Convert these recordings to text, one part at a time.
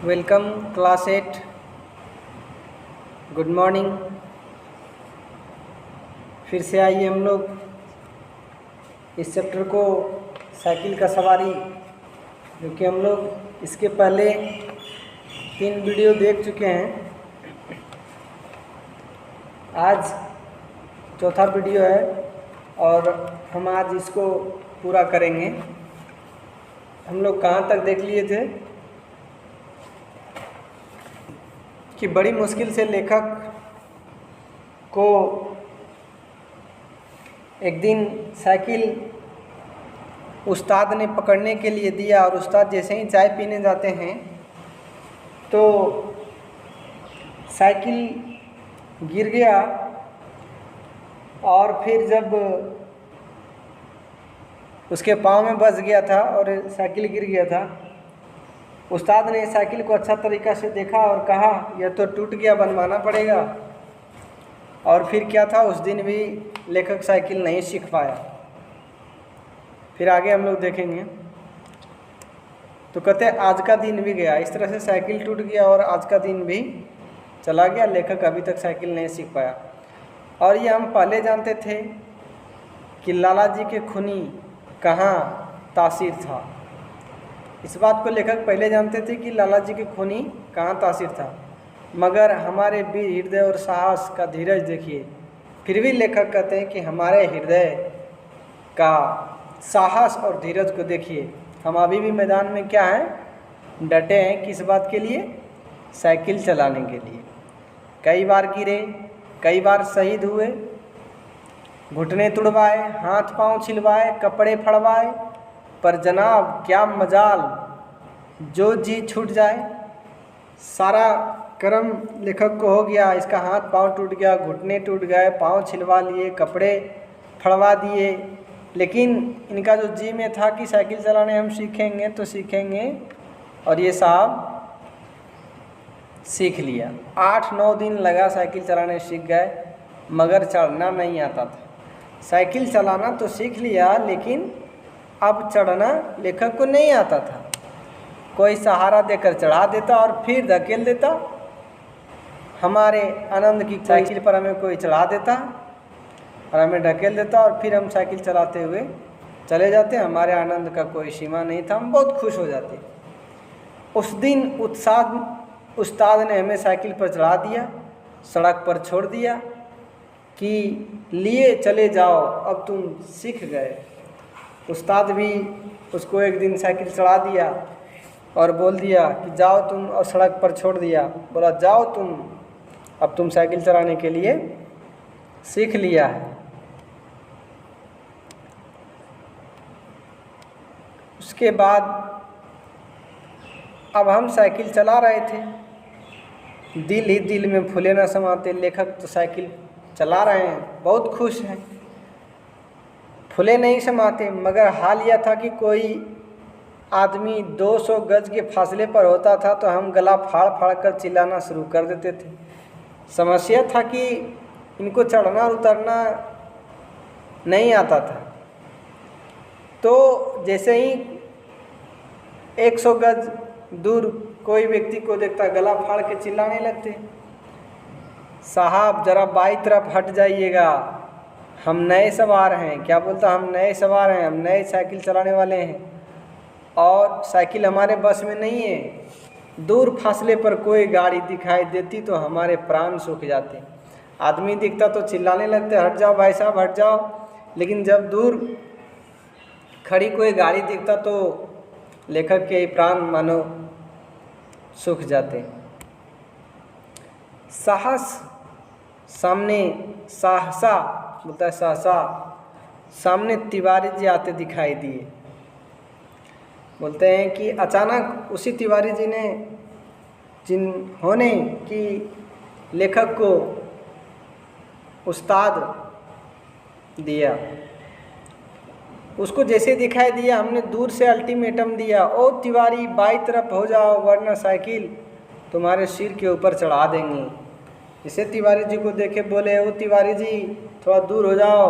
Welcome class 8। Good morning. फिर से आइए हम लोग इस चैप्टर को साइकिल का सवारी, जो कि हम लोग इसके पहले 3 वीडियो देख चुके हैं। आज चौथा वीडियो है और हम आज इसको पूरा करेंगे। हम लोग कहाँ तक देख लिए थे कि बड़ी मुश्किल से लेखक को एक दिन साइकिल उस्ताद ने पकड़ने के लिए दिया और उस्ताद जैसे ही चाय पीने जाते हैं तो साइकिल गिर गया और फिर जब उसके पाँव में बच गया था और साइकिल गिर गया था, उस्ताद ने साइकिल को अच्छा तरीक़ा से देखा और कहा यह तो टूट गया, बनवाना पड़ेगा। और फिर क्या था, उस दिन भी लेखक साइकिल नहीं सीख पाया। फिर आगे हम लोग देखेंगे। तो कहते हैं आज का दिन भी गया। इस तरह से साइकिल टूट गया और आज का दिन भी चला गया, लेखक अभी तक साइकिल नहीं सीख पाया। और ये हम पहले जानते थे कि लाला जी के खूनी कहाँ तासीर था। इस बात को लेखक पहले जानते थे कि लाला जी के खूनी कहाँ तासीर था, मगर हमारे वीर हृदय और साहस का धीरज देखिए। फिर भी लेखक कहते हैं कि हमारे हृदय का साहस और धीरज को देखिए। हम अभी भी मैदान में क्या हैं, डटे हैं। किस बात के लिए? साइकिल चलाने के लिए। कई बार गिरे, कई बार शहीद हुए, घुटने तुड़वाए, हाथ पांव छिलवाए, कपड़े फड़वाए, पर जनाब क्या मजाल, जो जी छूट जाए। सारा कर्म लेखक को हो गया। इसका हाथ पांव टूट गया, घुटने टूट गए, पांव छिलवा लिए, कपड़े फड़वा दिए, लेकिन इनका जो जी में था कि साइकिल चलाने हम सीखेंगे तो सीखेंगे, और ये साहब सीख लिया। 8-9 दिन लगा, साइकिल चलाने सीख गए, मगर चढ़ना नहीं आता था। साइकिल चलाना तो सीख लिया, लेकिन अब चढ़ना लेखक को नहीं आता था। कोई सहारा देकर चढ़ा देता और फिर धकेल देता। हमारे आनंद की साइकिल पर हमें कोई चढ़ा देता और हमें ढकेल देता और फिर हम साइकिल चलाते हुए चले जाते। हमारे आनंद का कोई सीमा नहीं था, हम बहुत खुश हो जाते। उस दिन उस्ताद ने हमें साइकिल पर चढ़ा दिया, सड़क पर छोड़ दिया कि लिए चले जाओ, अब तुम सीख गए। उस्ताद भी उसको एक दिन साइकिल चढ़ा दिया और बोल दिया कि जाओ तुम, और सड़क पर छोड़ दिया, बोला जाओ तुम, अब तुम साइकिल चलाने के लिए सीख लिया है। उसके बाद अब हम साइकिल चला रहे थे, दिल ही दिल में फूले न समाते। लेखक तो साइकिल चला रहे हैं, बहुत खुश हैं, फूले नहीं समाते। मगर हाल यह था कि कोई आदमी 200 गज के फासले पर होता था तो हम गला फाड़ फाड़ कर चिल्लाना शुरू कर देते थे। समस्या था कि इनको चढ़ना और उतरना नहीं आता था। तो जैसे ही 100 गज दूर कोई व्यक्ति को देखता, गला फाड़ के चिल्लाने लगते, साहब जरा बाई तरफ हट जाइएगा, हम नए सवार हैं। क्या बोलता? हम नए सवार हैं, हम नए साइकिल चलाने वाले हैं और साइकिल हमारे बस में नहीं है। दूर फासले पर कोई गाड़ी दिखाई देती तो हमारे प्राण सूख जाते। आदमी दिखता तो चिल्लाने लगते, हट जाओ भाई साहब, हट जाओ। लेकिन जब दूर खड़ी कोई गाड़ी दिखता तो लेखक के प्राण मानो सूख जाते। साहस सामने, सहसा बोलता है, सहसा सामने तिवारी जी आते दिखाई दिए। बोलते हैं कि अचानक उसी तिवारी जी ने, जिन्होंने कि लेखक को उस्ताद दिया, उसको जैसे दिखाई दिया, हमने दूर से अल्टीमेटम दिया, ओ तिवारी बाई तरफ हो जाओ, वरना साइकिल तुम्हारे सिर के ऊपर चढ़ा देंगे। इसे तिवारी जी को देखे बोले, ओ तिवारी जी थोड़ा दूर हो जाओ,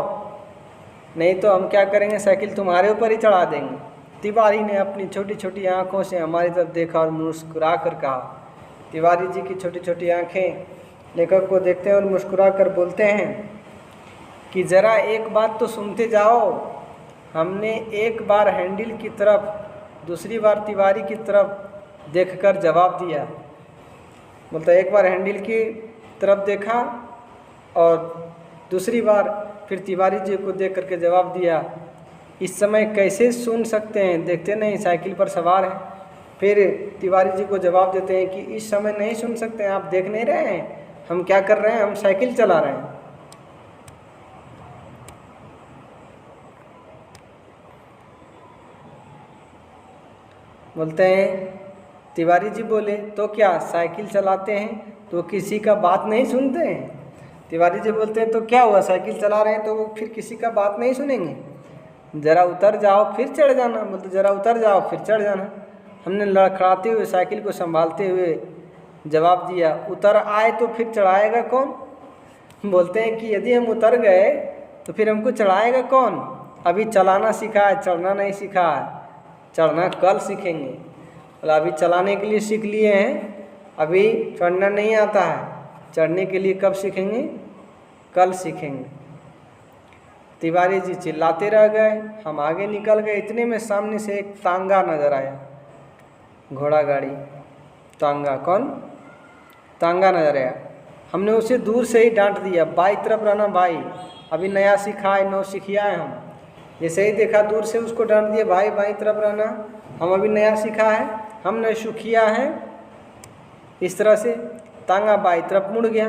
नहीं तो हम क्या करेंगे, साइकिल तुम्हारे ऊपर ही चढ़ा देंगे। तिवारी ने अपनी छोटी छोटी आंखों से हमारी तरफ देखा और मुस्कुरा कर कहा। तिवारी जी की छोटी छोटी आंखें लेखक को देखते हैं और मुस्कुरा कर बोलते हैं कि ज़रा एक बात तो सुनते जाओ। हमने एक बार हैंडल की तरफ, दूसरी बार तिवारी की तरफ देखकर जवाब दिया। बोलता एक बार हैंडल की तरफ देखा और दूसरी बार फिर तिवारी जी को देख करके जवाब दिया। इस समय कैसे सुन सकते हैं, देखते नहीं साइकिल पर सवार हैं। फिर तिवारी जी को जवाब देते हैं कि इस समय नहीं सुन सकते हैं, आप देख नहीं रहे हैं हम क्या कर रहे हैं, हम साइकिल चला रहे हैं। बोलते हैं तिवारी जी बोले तो क्या साइकिल चलाते हैं तो किसी का बात नहीं सुनते हैं। तिवारी जी बोलते हैं तो क्या हुआ, साइकिल चला रहे हैं तो वो फिर किसी का बात नहीं सुनेंगे, ज़रा उतर जाओ फिर चढ़ जाना। बोलते ज़रा उतर जाओ फिर चढ़ जाना। हमने लड़खड़ाते हुए साइकिल को संभालते हुए जवाब दिया, उतर आए तो फिर चढ़ाएगा कौन। बोलते हैं कि यदि हम उतर गए तो फिर हमको चढ़ाएगा कौन, अभी चलाना सीखा है, चढ़ना नहीं सीखा है, चढ़ना कल सीखेंगे। बोला अभी चलाने के लिए सीख लिए हैं, अभी चढ़ना नहीं आता है, चढ़ने के लिए कब सीखेंगे, कल सीखेंगे। तिवारी जी चिल्लाते रह गए, हम आगे निकल गए। इतने में सामने से एक तांगा नज़र आया, घोड़ा गाड़ी तांगा, कौन तांगा नज़र आया। हमने उसे दूर से ही डांट दिया, बाई तरफ रहना भाई, अभी नया सीखा है, नौ सीखिया है हम। जैसे ही देखा दूर से उसको डांट दिया, भाई बाई तरफ रहना, हम अभी नया सीखा है, हम नए सुखिया हैं। इस तरह से तांगा बाई तरफ मुड़ गया।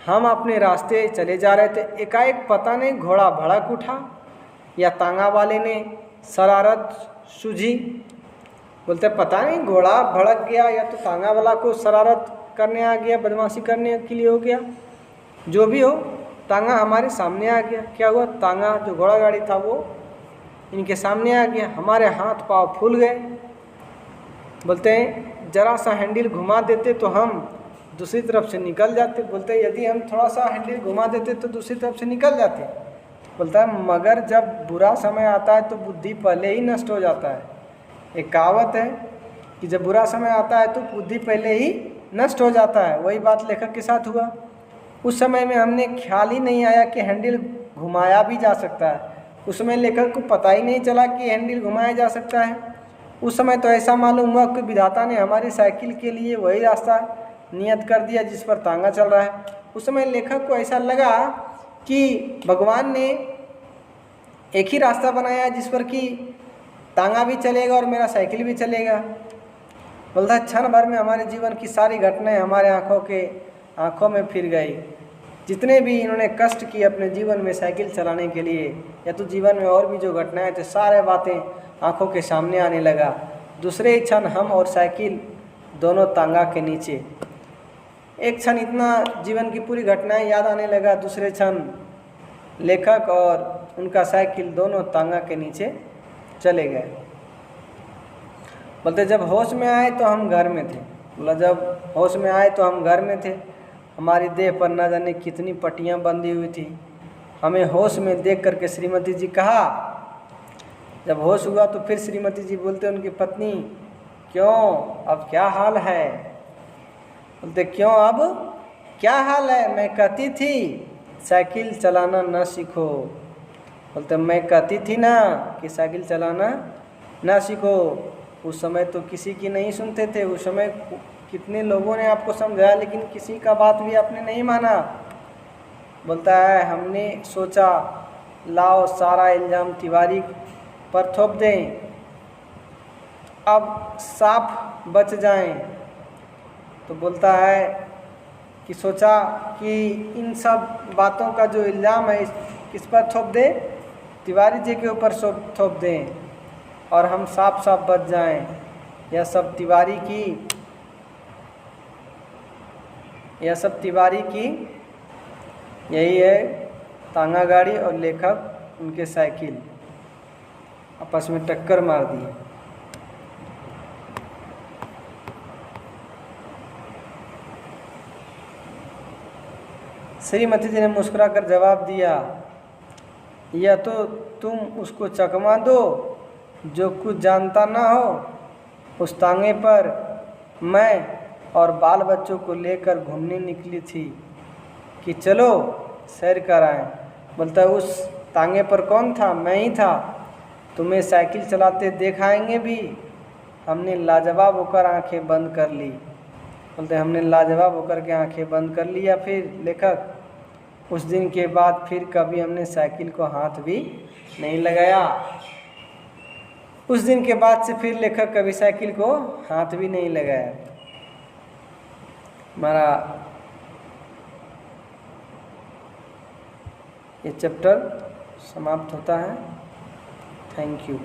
हम अपने रास्ते चले जा रहे थे, एकाएक पता नहीं घोड़ा भड़क उठा या तांगा वाले ने शरारत सूझी। बोलते पता नहीं घोड़ा भड़क गया या तो तांगा वाला को शरारत करने आ गया, बदमाशी करने के लिए हो गया, जो भी हो तांगा हमारे सामने आ गया। क्या हुआ, तांगा जो घोड़ा गाड़ी था वो इनके सामने आ गया, हमारे हाथ पाँव फूल गए। बोलते हैं ज़रा सा हैंडल घुमा देते तो हम दूसरी तरफ से निकल जाते। बोलते हैं यदि हम थोड़ा सा हैंडल घुमा देते तो दूसरी तरफ से निकल जाते। बोलता है मगर जब बुरा समय आता है तो बुद्धि पहले ही नष्ट हो जाता है। एक कहावत है कि जब बुरा समय आता है तो बुद्धि पहले ही नष्ट हो जाता है। वही बात लेखक के साथ हुआ। उस समय में हमने ख्याल ही नहीं आया कि हैंडल घुमाया भी जा सकता है। उस समय लेखक को पता ही नहीं चला कि हैंडल घुमाया जा सकता है। उस समय तो ऐसा मालूम हुआ कि विधाता ने हमारी साइकिल के लिए वही रास्ता नियत कर दिया जिस पर तांगा चल रहा है। उस समय लेखक को ऐसा लगा कि भगवान ने एक ही रास्ता बनाया जिस पर कि तांगा भी चलेगा और मेरा साइकिल भी चलेगा। बोलता है क्षण भर में हमारे जीवन की सारी घटनाएं हमारे आँखों में फिर गई। जितने भी इन्होंने कष्ट किए अपने जीवन में साइकिल चलाने के लिए या तो जीवन में और भी जो घटनाएं थे, सारे बातें आँखों के सामने आने लगा। दूसरे ही क्षण हम और साइकिल दोनों तांगा के नीचे। एक क्षण इतना जीवन की पूरी घटनाएं याद आने लगा, दूसरे क्षण लेखक और उनका साइकिल दोनों तांगा के नीचे चले गए। बोलते जब होश में आए तो हम घर में थे। बोला जब होश में आए तो हम घर में थे। हमारी देह पर न जाने कितनी पट्टियाँ बंधी हुई थी। हमें होश में देख करके श्रीमती जी कहा। जब होश हुआ तो फिर श्रीमती जी बोलते उनकी पत्नी, क्यों अब क्या हाल है। बोलते क्यों अब क्या हाल है, मैं कहती थी साइकिल चलाना न सीखो। बोलते मैं कहती थी ना कि साइकिल चलाना ना सीखो। उस समय तो किसी की नहीं सुनते थे। उस समय कितने लोगों ने आपको समझाया लेकिन किसी का बात भी आपने नहीं माना। बोलता है हमने सोचा लाओ सारा इल्ज़ाम तिवारी पर थोप दें, अब साफ बच जाएं। तो बोलता है कि सोचा कि इन सब बातों का जो इल्ज़ाम है किस पर थोप दें, तिवारी जी के ऊपर थोप दें और हम साफ साफ बच जाएं। यह सब तिवारी की यही है तांगा गाड़ी और लेखक उनके साइकिल आपस में टक्कर मार दी। श्रीमती जी ने मुस्कुरा कर जवाब दिया, या तो तुम उसको चकमा दो जो कुछ जानता ना हो उस तांगे पर मैं और बाल बच्चों को लेकर घूमने निकली थी कि चलो सैर कराएं। बोलता है उस तांगे पर कौन था? मैं ही था। तुम्हें साइकिल चलाते देखाएंगे भी। हमने लाजवाब होकर आंखें बंद कर ली। बोलते हमने लाजवाब होकर के आंखें बंद कर लिया। फिर लेखक उस दिन के बाद फिर कभी हमने साइकिल को हाथ भी नहीं लगाया। उस दिन के बाद से फिर लेखक कभी साइकिल को हाथ भी नहीं लगाया। हमारा ये चैप्टर समाप्त होता है। Thank you.